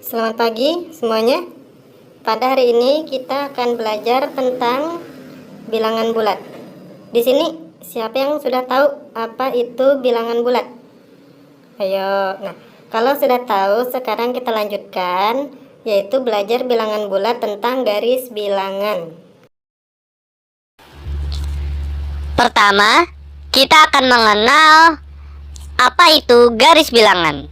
Selamat pagi semuanya. Pada hari ini kita akan belajar tentang bilangan bulat. Di sini siapa yang sudah tahu apa itu bilangan bulat? Ayo. Nah, kalau sudah tahu, sekarang kita lanjutkan, yaitu belajar bilangan bulat tentang garis bilangan. Pertama, kita akan mengenal apa itu garis bilangan.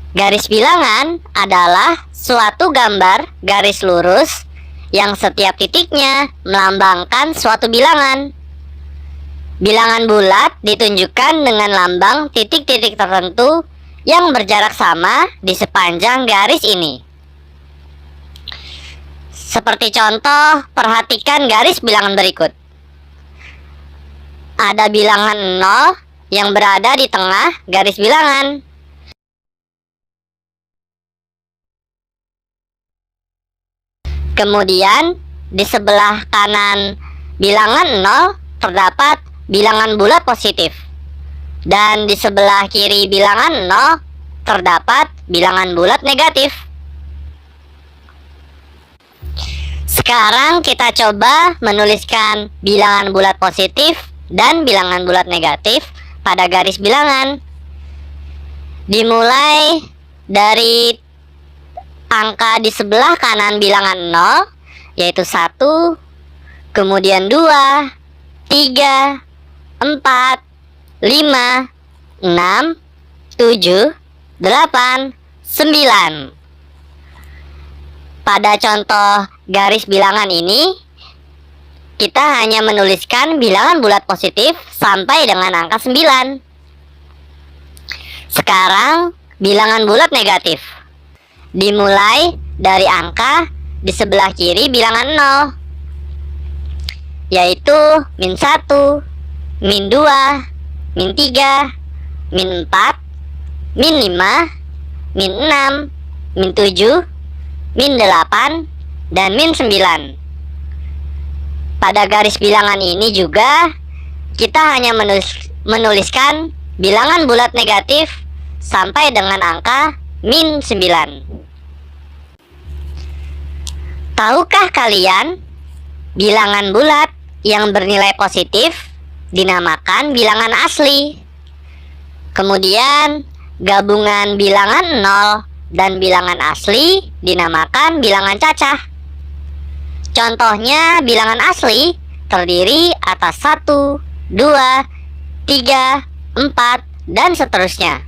Garis bilangan adalah suatu gambar garis lurus yang setiap titiknya melambangkan suatu bilangan. Bilangan bulat ditunjukkan dengan lambang titik-titik tertentu yang berjarak sama di sepanjang garis ini. Seperti contoh, perhatikan garis bilangan berikut. Ada bilangan 0 yang berada di tengah garis bilangan. Kemudian, di sebelah kanan bilangan 0 terdapat bilangan bulat positif. Dan di sebelah kiri bilangan 0 terdapat bilangan bulat negatif. Sekarang kita coba menuliskan bilangan bulat positif dan bilangan bulat negatif pada garis bilangan. Dimulai dari angka di sebelah kanan bilangan 0, yaitu 1, kemudian 2, 3, 4, 5, 6, 7, 8, 9. Pada contoh garis bilangan ini, kita hanya menuliskan bilangan bulat positif sampai dengan angka 9. Sekarang, bilangan bulat negatif. Dimulai dari angka di sebelah kiri bilangan 0, yaitu min 1, min 2, min 3, min 4, min 5, min 6, min 7, min 8, dan min 9. Pada garis bilangan ini juga kita hanya menuliskan bilangan bulat negatif sampai dengan angka min 9. Tahukah kalian, bilangan bulat yang bernilai positif dinamakan bilangan asli. Kemudian, gabungan bilangan 0 dan bilangan asli dinamakan bilangan cacah. Contohnya, bilangan asli terdiri atas 1, 2, 3, 4, dan seterusnya.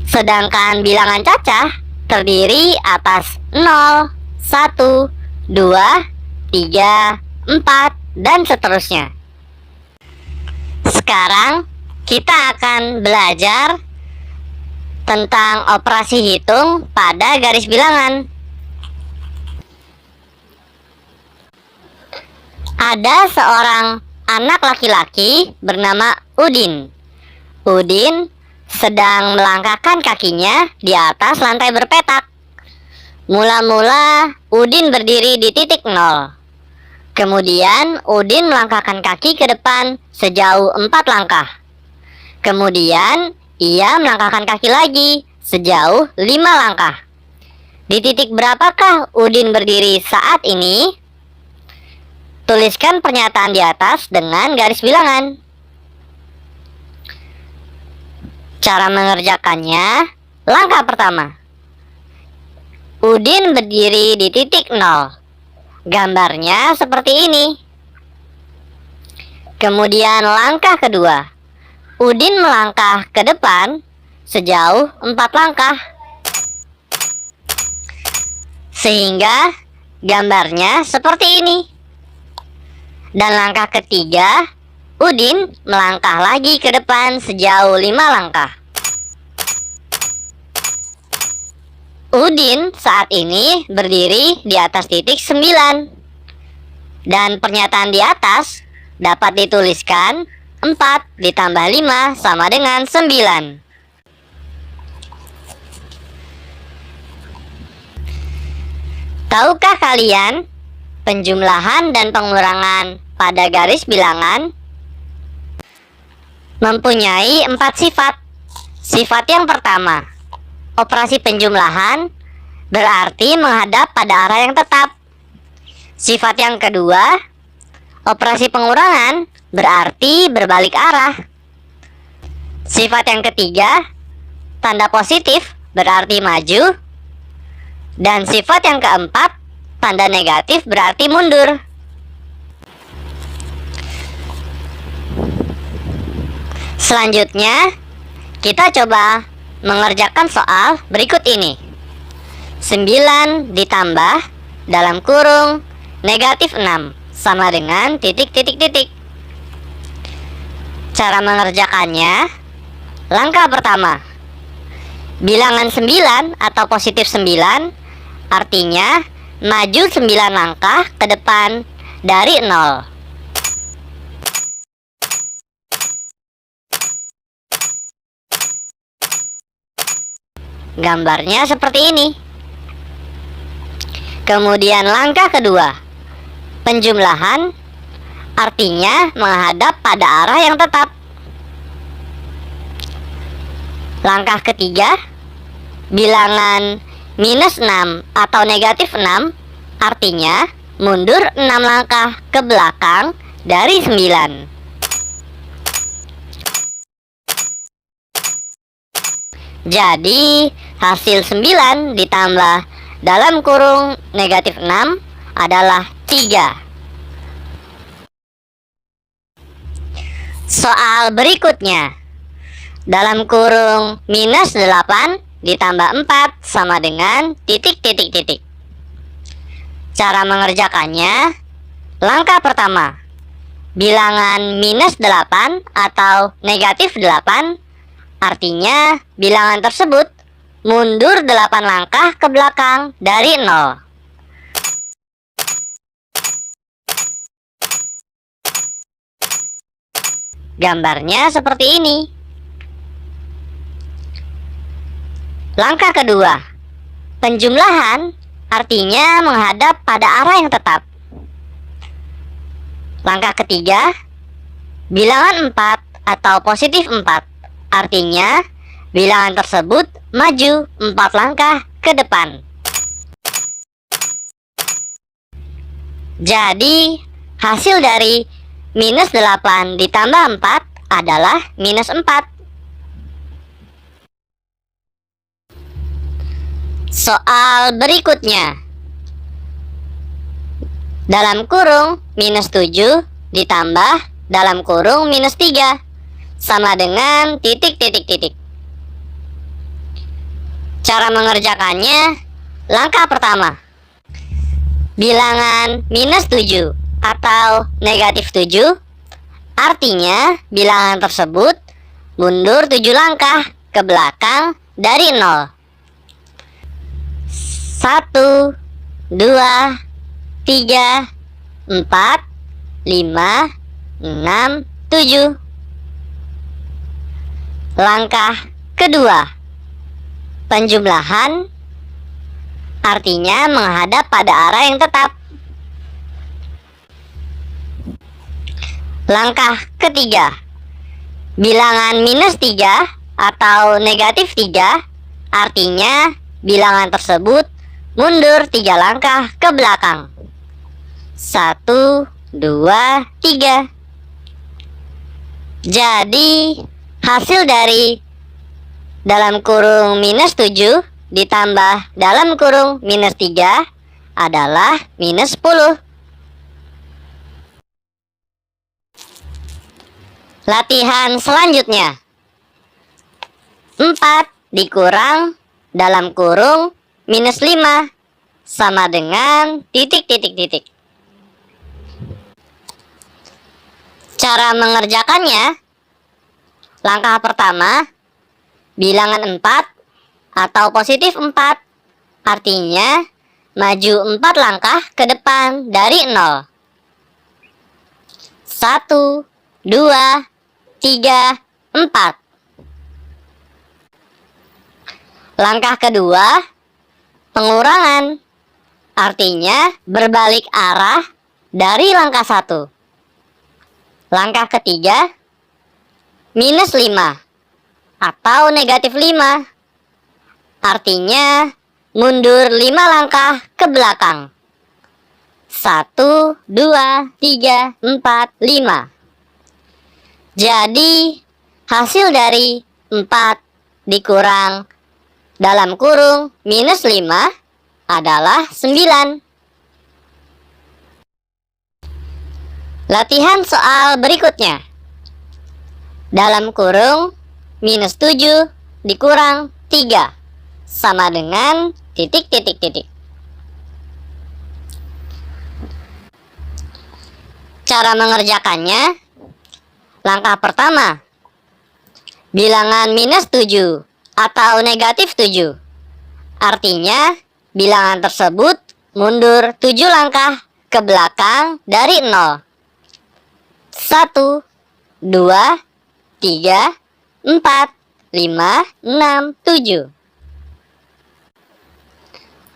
Sedangkan bilangan cacah terdiri atas 0, 1, 2, 3, 4, dan seterusnya. Sekarang kita akan belajar tentang operasi hitung pada garis bilangan. Ada seorang anak laki-laki bernama Udin. Udin sedang melangkahkan kakinya di atas lantai berpetak. Mula-mula Udin berdiri di titik 0. Kemudian Udin melangkahkan kaki ke depan sejauh 4 langkah. Kemudian ia melangkahkan kaki lagi sejauh 5 langkah. Di titik berapakah Udin berdiri saat ini? Tuliskan pernyataan di atas dengan garis bilangan. Cara mengerjakannya, langkah pertama. Udin berdiri di titik 0. Gambarnya seperti ini. Kemudian langkah kedua. Udin melangkah ke depan sejauh 4 langkah. Sehingga gambarnya seperti ini. Dan langkah ketiga, Udin melangkah lagi ke depan sejauh 5 langkah. Udin saat ini berdiri di atas titik 9. Dan pernyataan di atas dapat dituliskan 4 ditambah 5 sama dengan 9. Tahukah kalian penjumlahan dan pengurangan pada garis bilangan mempunyai 4 sifat. Sifat yang pertama, Operasi penjumlahan berarti menghadap pada arah yang tetap. Sifat yang kedua, operasi pengurangan berarti berbalik arah. Sifat yang ketiga, tanda positif berarti maju. Dan sifat yang keempat, tanda negatif berarti mundur. Selanjutnya, kita coba mengerjakan soal berikut ini. 9 ditambah dalam kurung negatif 6 sama dengan titik. Cara mengerjakannya, langkah pertama, bilangan 9 atau positif 9 artinya maju 9 langkah ke depan dari 0. Gambarnya seperti ini. Kemudian langkah kedua, penjumlahan artinya menghadap pada arah yang tetap. Langkah ketiga, bilangan minus 6 atau negatif 6 artinya mundur 6 langkah ke belakang dari 9. Jadi hasil 9 ditambah dalam kurung negatif 6 adalah 3. Soal berikutnya, dalam kurung minus 8 ditambah 4 sama dengan titik. Cara mengerjakannya, langkah pertama, bilangan minus 8 atau negatif 8 artinya bilangan tersebut mundur 8 langkah ke belakang dari 0. Gambarnya seperti ini. Langkah kedua, penjumlahan artinya menghadap pada arah yang tetap. Langkah ketiga, bilangan 4 atau positif 4 artinya bilangan tersebut maju 4 langkah ke depan. Jadi hasil dari minus 8 ditambah 4 adalah minus 4. Soal berikutnya, dalam kurung minus 7 ditambah dalam kurung minus 3 sama dengan titik. Cara mengerjakannya, langkah pertama, bilangan minus 7 atau negatif 7 artinya bilangan tersebut mundur 7 langkah ke belakang dari 0. 1, 2, 3, 4, 5, 6, 7. Langkah kedua, penjumlahan artinya menghadap pada arah yang tetap. Langkah ketiga, bilangan minus 3 atau negatif 3 artinya bilangan tersebut mundur 3 langkah ke belakang. 1, 2, 3. Jadi hasil dari dalam kurung minus 7 ditambah dalam kurung minus 3 adalah minus 10. Latihan selanjutnya, 4 dikurang dalam kurung minus 5 sama dengan titik. Cara mengerjakannya, langkah pertama, bilangan 4 atau positif 4 artinya maju 4 langkah ke depan dari 0. 1, 2, 3, 4. Langkah kedua, pengurangan artinya berbalik arah dari langkah 1. Langkah ketiga, minus 5 atau negatif 5 Artinya mundur 5 langkah ke belakang. 1, 2, 3, 4, 5. Jadi hasil dari 4 dikurang dalam kurung minus 5 adalah 9. Latihan soal berikutnya. Dalam kurung minus 7 dikurang 3 sama dengan titik titik titik. Cara mengerjakannya, langkah pertama, bilangan minus 7 atau negatif 7. Artinya bilangan tersebut mundur 7 langkah ke belakang dari 0. 1, 2, 3, 4, 5, 6, 7.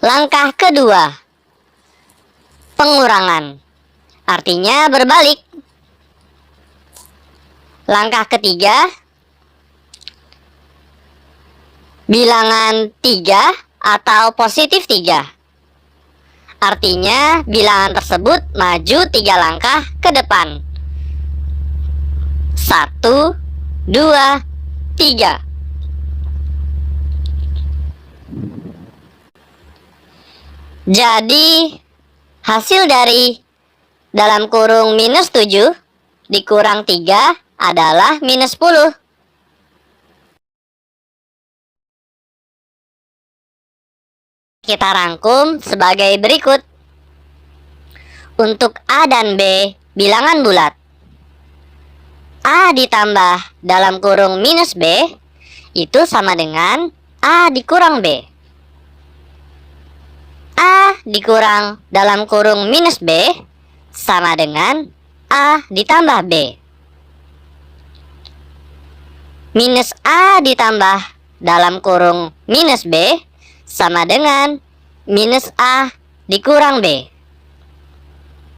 Langkah kedua, pengurangan. Artinya berbalik. Langkah ketiga, bilangan 3 atau positif 3. Artinya bilangan tersebut maju 3 langkah ke depan. 1, 2, 3. Jadi hasil dari dalam kurung minus 7 dikurang 3 adalah minus 10. Kita rangkum sebagai berikut. Untuk A dan B bilangan bulat, A ditambah dalam kurung minus B itu sama dengan A dikurang B. A dikurang dalam kurung minus B sama dengan A ditambah B. Minus A ditambah dalam kurung minus B sama dengan minus A dikurang B.